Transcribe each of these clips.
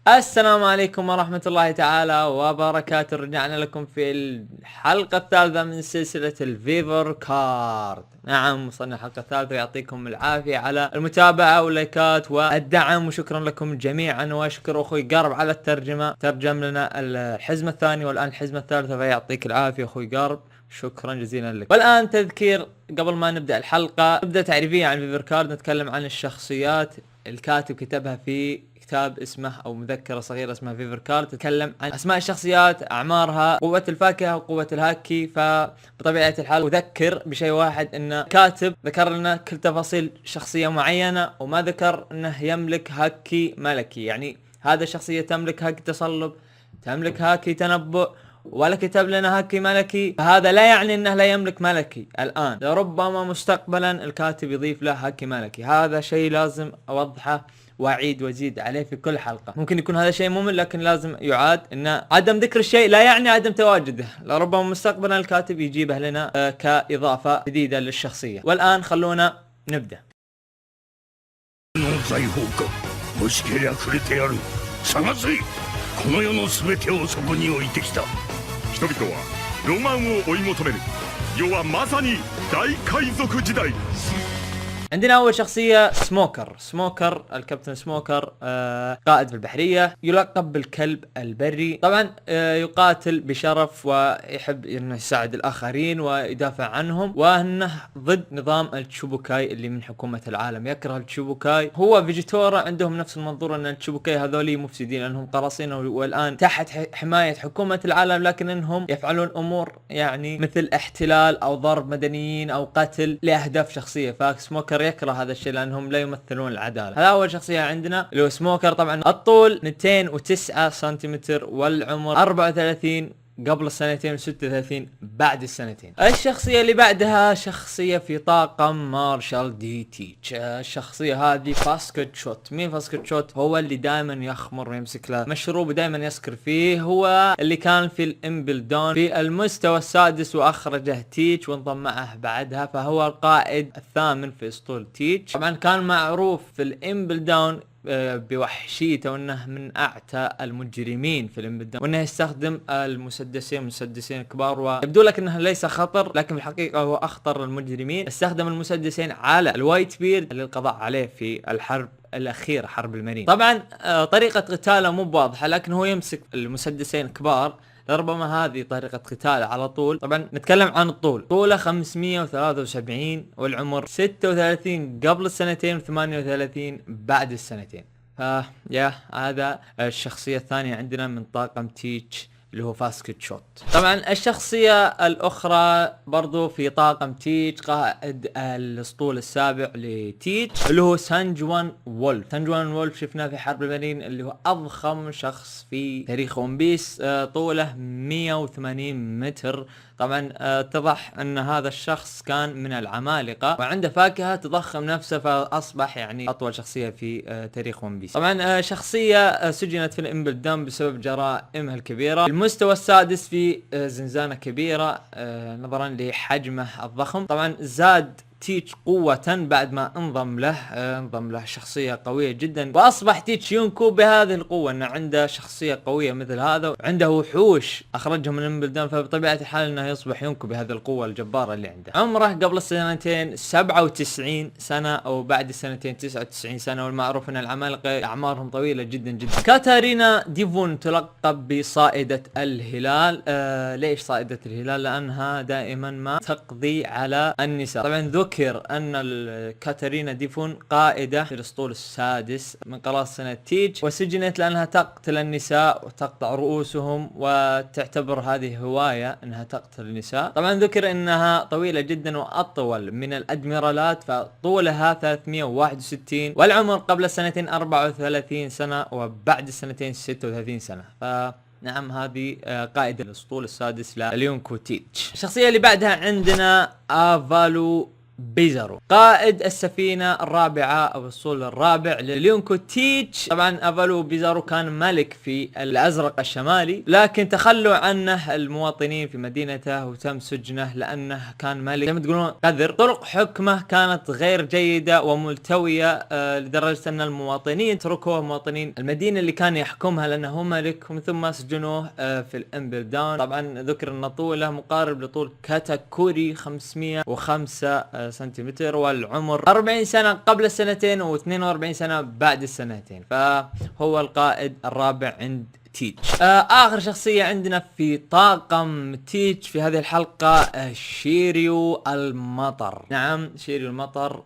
السلام عليكم ورحمة الله تعالى وبركاته. رجعنا لكم في الحلقة الثالثة من سلسلة الفيفر كارد. نعم، وصلنا الحلقة الثالثة. يعطيكم العافية على المتابعة واللايكات والدعم، وشكرا لكم جميعا. واشكر اخوي قارب على الترجمة، ترجم لنا الحزمة الثانية والان الحزمة الثالثة، فيعطيك العافية اخوي قارب، شكرا جزيلا لك. والان تذكير قبل ما نبدأ الحلقة، نبدأ تعريفية عن فيفر كارد. نتكلم عن الشخصيات. الكاتب كتبها في كتاب اسمه او مذكرة صغيرة اسمها فيفر كارد، تتكلم عن اسماء الشخصيات، اعمارها، قوة الفاكهة وقوة الهاكي. فبطبيعة الحال اذكر بشيء واحد، ان كاتب ذكر لنا كل تفاصيل شخصية معينة، وما ذكر انه يملك هاكي ملكي. يعني هذا الشخصية تملك هاكي تصلب، تملك هاكي تنبؤ، ولا كتب لنا هاكي ملكي. هذا لا يعني انه لا يملك ملكي الان، لربما مستقبلا الكاتب يضيف له هاكي ملكي. هذا شيء لازم اوضحه واعيد وازيد عليه في كل حلقة. ممكن يكون هذا شيء ممل، لكن لازم يعاد. ان عدم ذكر الشيء لا يعني عدم تواجده، لربما مستقبلا الكاتب يجيبه لنا كاضافة جديدة للشخصية. والان خلونا نبدأ. この世のすべてをそこに置いてきた。人々はロマンを追い求める。世はまさに大海賊時代。 عندنا اول شخصية سموكر الكابتن سموكر، قائد في البحرية، يلقب بالكلب البري. طبعا يقاتل بشرف ويحب انه يساعد الاخرين ويدافع عنهم، وانه ضد نظام التشوبوكاي اللي من حكومة العالم. يكره التشوبوكاي. هو فيجيتورا عندهم نفس المنظور، ان التشوبوكاي هذولي مفسدين، انهم قراصنة والان تحت حماية حكومة العالم، لكن انهم يفعلون امور يعني مثل احتلال او ضرب مدنيين او قتل لاهداف شخصية. فسموكر يكره هذا الشيء لانهم لا يمثلون العداله. هذا اول شخصيه عندنا اللي هو سموكر. طبعا الطول 209 سنتيمتر والعمر 34 قبل السنتين و36 بعد السنتين. الشخصية اللي بعدها شخصية في طاقم مارشال دي تيتش. الشخصية هذه فاسكت شوت. مين فاسكت شوت؟ هو اللي دائما يخمر ويمسك له مشروب ودائما يسكر فيه. هو اللي كان في الامبل دون في المستوى السادس واخرجه تيتش وانضم معه بعدها، فهو القائد الثامن في اسطول تيتش. طبعا كان معروف في الامبل داون بوحشيته، وانه من اعتى المجرمين في الامبل، وانه يستخدم مسدسين كبار، ويبدو لك انه ليس خطر، لكن في الحقيقه هو اخطر المجرمين. استخدم المسدسين على الوايت بيرد للقضاء عليه في الحرب الاخيره، حرب المارين. طبعا طريقه قتاله مو واضحه، لكن هو يمسك المسدسين كبار. لربما هذه طريقة قتال على طول. طبعا نتكلم عن الطول، طوله 573 والعمر 36 قبل السنتين و38 بعد السنتين. يا هذا الشخصية الثانية عندنا من طاقم تيتش اللي هو فاسكت شوت. طبعا الشخصية الاخرى برضو في طاقم تيتش، قائد الاسطول السابع لتيتش اللي هو سانجوان وولف. شفناه في حرب المارين، اللي هو اضخم شخص في تاريخ ون بيس. طوله 180 متر. طبعا اتضح ان هذا الشخص كان من العمالقة، وعنده فاكهة تضخم نفسه، فاصبح يعني اطول شخصية في تاريخ ون بيس. طبعا شخصية سجنت في الامبل دام بسبب جرائمها الكبيرة. المستوى السادس في زنزانة كبيرة نظرا لحجمه الضخم. طبعا زاد تيتش قوة بعد ما انضم له شخصية قوية جدا، واصبح تيتش ينكو بهذه القوة، انه عنده شخصية قوية مثل هذا، وعنده وحوش اخرجهم من البلدان، فبطبيعة الحال انه يصبح ينكو بهذه القوة الجبارة اللي عنده. عمره قبل السنتين 97 سنة، او بعد السنتين 99 سنة، والمعروف ان العمالقة اعمارهم طويلة جدا جدا. كاتارينا ديفون تلقب بصائدة الهلال. ليش صائدة الهلال؟ لانها دائما ما تقضي على النساء. طبعا ذكر ان كاتارينا ديفون قائدة في الاسطول السادس من قراصنة تيتش، وسجنت لانها تقتل النساء وتقطع رؤوسهم، وتعتبر هذه هواية انها تقتل النساء. طبعا ذكر انها طويلة جدا واطول من الادميرالات، فطولها 361 والعمر قبل السنتين 34 سنة وبعد السنتين 36 سنة. نعم، هذه قائد الاسطول السادس لليونكو تيتش. الشخصية اللي بعدها عندنا افالو بيزارو قائد السفينة الرابعة أو الأسطول الرابع لليونكو تيتش. طبعا أفالو بيزارو كان ملك في الأزرق الشمالي، لكن تخلوا عنه المواطنين في مدينته وتم سجنه لأنه كان ملك زي ما تقولون قذر. طرق حكمه كانت غير جيدة وملتوية لدرجة أن المواطنين تركوه، مواطنين المدينة اللي كان يحكمها لأنه هو ملك، ومن ثم سجنوه في الإمبل داون. طبعا ذكر أن طوله مقارب لطول كاتاكوري 505 سنتيمتر، والعمر 40 سنة قبل السنتين و42 سنة بعد السنتين، فهو القائد الرابع عند تيتش. اخر شخصية عندنا في طاقم تيتش في هذه الحلقة شيريو المطر. نعم شيريو المطر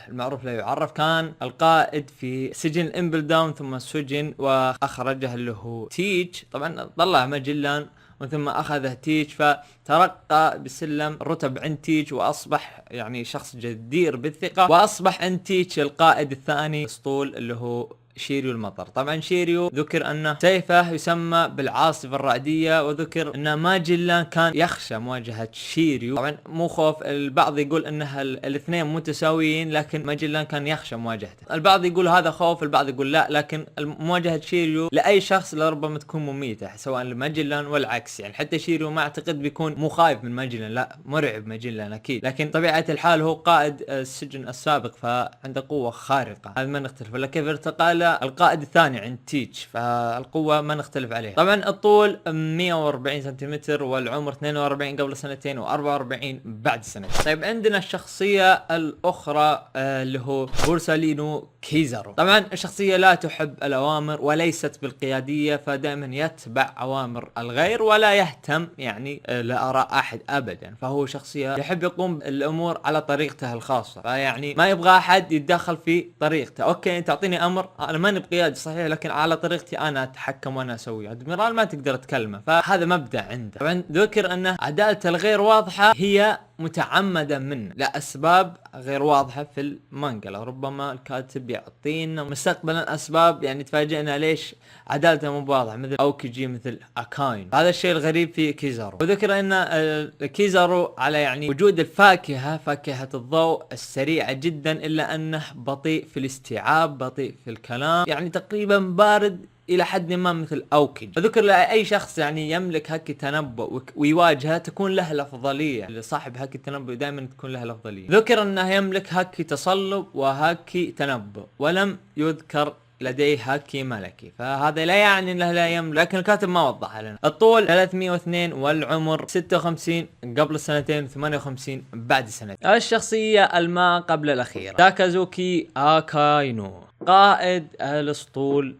المعروف لا يعرف، كان القائد في سجن الامبل داون ثم سجن واخرجه اللي هو تيتش. طبعا طلع ماجلان ومن ثم اخذه تيتش، فترقى بسلم الرتب عند تيتش واصبح يعني شخص جدير بالثقة، واصبح عند تيتش القائد الثاني اسطول اللي هو شيريو المطر. طبعا شيريو ذكر انه سيفه يسمى بالعاصفة الرعدية، وذكر ان ماجلان كان يخشى مواجهة شيريو. طبعا مو خوف، البعض يقول انها الاثنين متساويين، لكن ماجلان كان يخشى مواجهته. البعض يقول هذا خوف، البعض يقول لا، لكن مواجهة شيريو لاي شخص لربما تكون مميتة سواء لماجلان والعكس. يعني حتى شيريو ما اعتقد بيكون مو خايف من ماجلان، لا مرعب ماجلان اكيد، لكن طبيعة الحال هو قائد السجن السابق فعنده قوة خارقة، هذا ما نختلف. ولا كيف ارتقى القائد الثاني عند تيتش، فالقوة ما نختلف عليها. طبعا الطول 140 سنتيمتر والعمر 42 قبل سنتين و44 بعد سنتين. طيب عندنا الشخصية الأخرى اللي هو بورسالينو كيزارو. طبعا الشخصية لا تحب الأوامر وليست بالقيادية، فدائما يتبع أوامر الغير ولا يهتم يعني لآراء أحد أبدا، فهو شخصية يحب يقوم الأمور على طريقته الخاصة، فيعني ما يبغى أحد يتدخل في طريقته. أوكي أنت تعطيني أمر، أنا ماني بقيادي صحيح، لكن على طريقتي أنا أتحكم وأنا أسوي. أدميرال ما تقدر تكلمه، فهذا مبدأ عنده. طبعا ذكر أنه عدالة الغير واضحة هي متعمدة منه لأسباب غير واضحة في المانجا، ربما الكاتب يعطينا مستقبلا أسباب يعني تفاجئنا ليش عدالته مو واضحة، مثل أوكيجي مثل أكاين. هذا الشيء الغريب في كيزارو. وذكر أن كيزارو على يعني وجود الفاكهة، فاكهة الضوء السريعة جدا، إلا أنه بطيء في الاستيعاب، بطيء في الكلام، يعني تقريبا بارد الى حد ما مثل اوكيج. وذكر لاي شخص يعني يملك هاكي تنبؤ ويواجهه تكون له الافضليه، لصاحب هاكي التنبؤ دائما تكون له الافضليه. ذكر انه يملك هاكي تصلب وهاكي تنبؤ، ولم يذكر لديه هاكي ملكي، فهذا لا يعني انه لا يملك، لكن الكاتب ما وضحها لنا. الطول 302 والعمر 56 قبل السنتين 58 بعد سنتين. الشخصيه الما قبل الاخيره تاكازوكي اكاينو، قائد الاسطول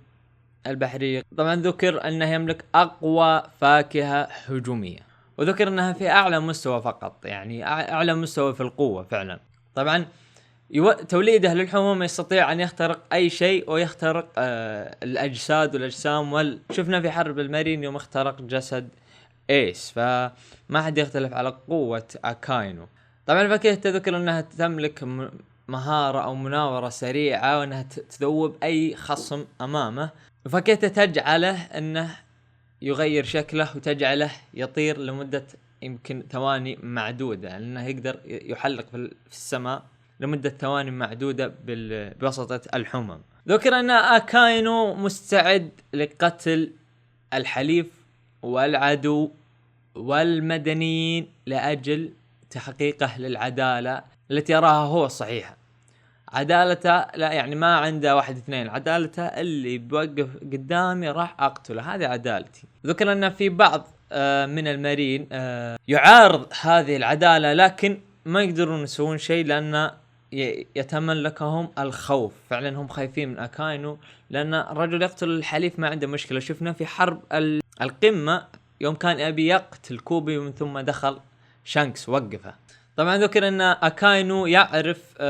البحرية. طبعا ذكر انه يملك اقوى فاكهة هجومية، وذكر انها في اعلى مستوى فقط، يعني اعلى مستوى في القوة فعلا. طبعا توليده للحموم يستطيع ان يخترق اي شيء ويخترق الاجساد والاجسام، شفنا في حرب المارين يوم اخترق جسد ايس، فما حد يختلف على قوة اكاينو. طبعا فاكهته ذكر انها تملك مهارة او مناورة سريعة، وانها تذوب اي خصم امامه. فاكهته تجعله انه يغير شكله وتجعله يطير لمدة يمكن ثواني معدودة، لانه يقدر يحلق في السماء لمدة ثواني معدودة بواسطة الحمم. ذكر ان اكاينو مستعد لقتل الحليف والعدو والمدنيين لاجل تحقيقه للعدالة التي يراها هو الصحيحة. عدالته لا يعني ما عنده واحد اثنين، عدالته اللي بيوقف قدامي راح اقتله، هذه عدالتي. ذكر ان في بعض من المارين يعارض هذه العدالة، لكن ما يقدرون يسوون شيء لان يتملكهم الخوف. فعلا هم خايفين من اكاينو، لان الرجل يقتل الحليف ما عنده مشكلة. شفنا في حرب القمة يوم كان ابي يقتل كوبي ومن ثم دخل شانكس وقفه. طبعا ذكر ان اكاينو يعرف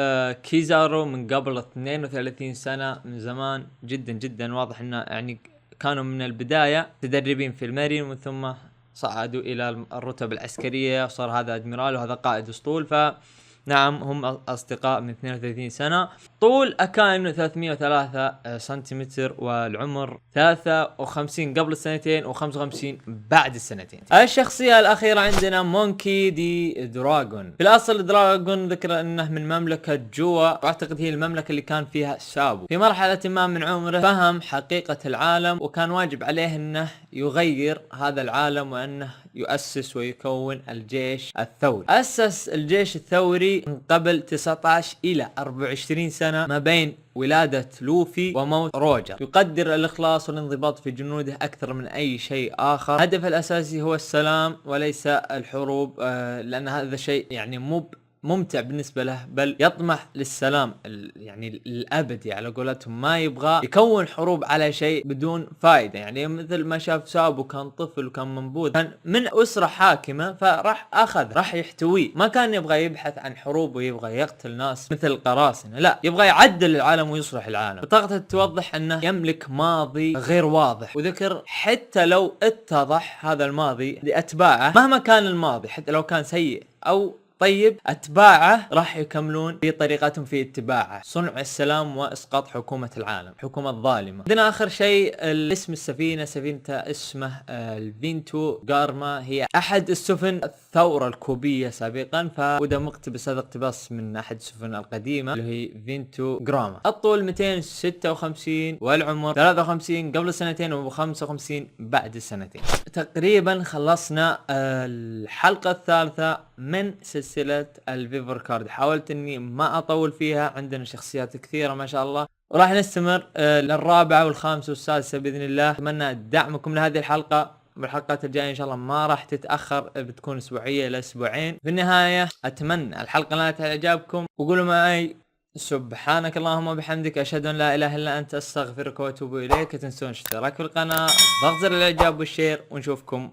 كيزارو من قبل 32 سنة، من زمان جدا جدا، واضح انه يعني كانوا من البداية تدربين في المارين ومن ثم صعدوا الى الرتب العسكرية، وصار هذا ادميرال وهذا قائد اسطول، فنعم هم اصدقاء من 32 سنة. الطول كان 303 سنتيمتر، والعمر 53 قبل السنتين و55 بعد السنتين. الشخصية الأخيرة عندنا مونكي دي دراغون. في الأصل دراغون ذكر أنه من مملكة جوا، وأعتقد هي المملكة اللي كان فيها سابو. في مرحلة ما من عمره فهم حقيقة العالم، وكان واجب عليه أنه يغير هذا العالم وأنه يؤسس ويكون الجيش الثوري. أسس الجيش الثوري من قبل 19 إلى 24 سنة ما بين ولادة لوفي وموت روجر. يقدر الإخلاص والانضباط في جنوده أكثر من أي شيء آخر. هدفه الأساسي هو السلام وليس الحروب، لأن هذا شيء يعني ممتع بالنسبة له، بل يطمح للسلام يعني الأبدي على قولتهم. ما يبغى يكون حروب على شيء بدون فائدة. يعني مثل ما شاف سابو كان طفل وكان منبوذ، كان من أسرة حاكمة، فراح راح يحتويه. ما كان يبغى يبحث عن حروب ويبغى يقتل ناس مثل القراصنة، لا، يبغى يعدل العالم ويصلح العالم. بطاقته توضح أنه يملك ماضي غير واضح، وذكر حتى لو اتضح هذا الماضي لأتباعه، مهما كان الماضي حتى لو كان سيء أو طيب، أتباعه راح يكملون بطريقتهم في اتباعه، صنع السلام وإسقاط حكومة العالم، حكومة الظالمة. عندنا آخر شيء اسم السفينة، سفينته اسمه الفينتو غارما. هي أحد السفن الثورة الكوبية سابقا، وده مقتبس، هذا اقتباس من أحد السفن القديمة اللي هي فينتو غراما. الطول 256 والعمر 53 قبل السنتين و55 بعد السنتين. تقريبا خلصنا الحلقة الثالثة من سلسلة الفيفر كارد. حاولت اني ما اطول فيها، عندنا شخصيات كثيرة ما شاء الله، وراح نستمر للرابعة والخامسة والسادسة بإذن الله. اتمنى دعمكم لهذه الحلقة، بالحلقات الجاية ان شاء الله ما راح تتأخر، بتكون اسبوعية الى اسبوعين. في النهاية اتمنى الحلقة نالت اعجابكم، وقولوا معي سبحانك اللهم وبحمدك، اشهد ان لا اله الا انت، استغفرك واتوب اليك. لا تنسون الاشتراك في القناة، ضغط زر الاعجاب والشير، ونشوفكم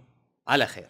على خير.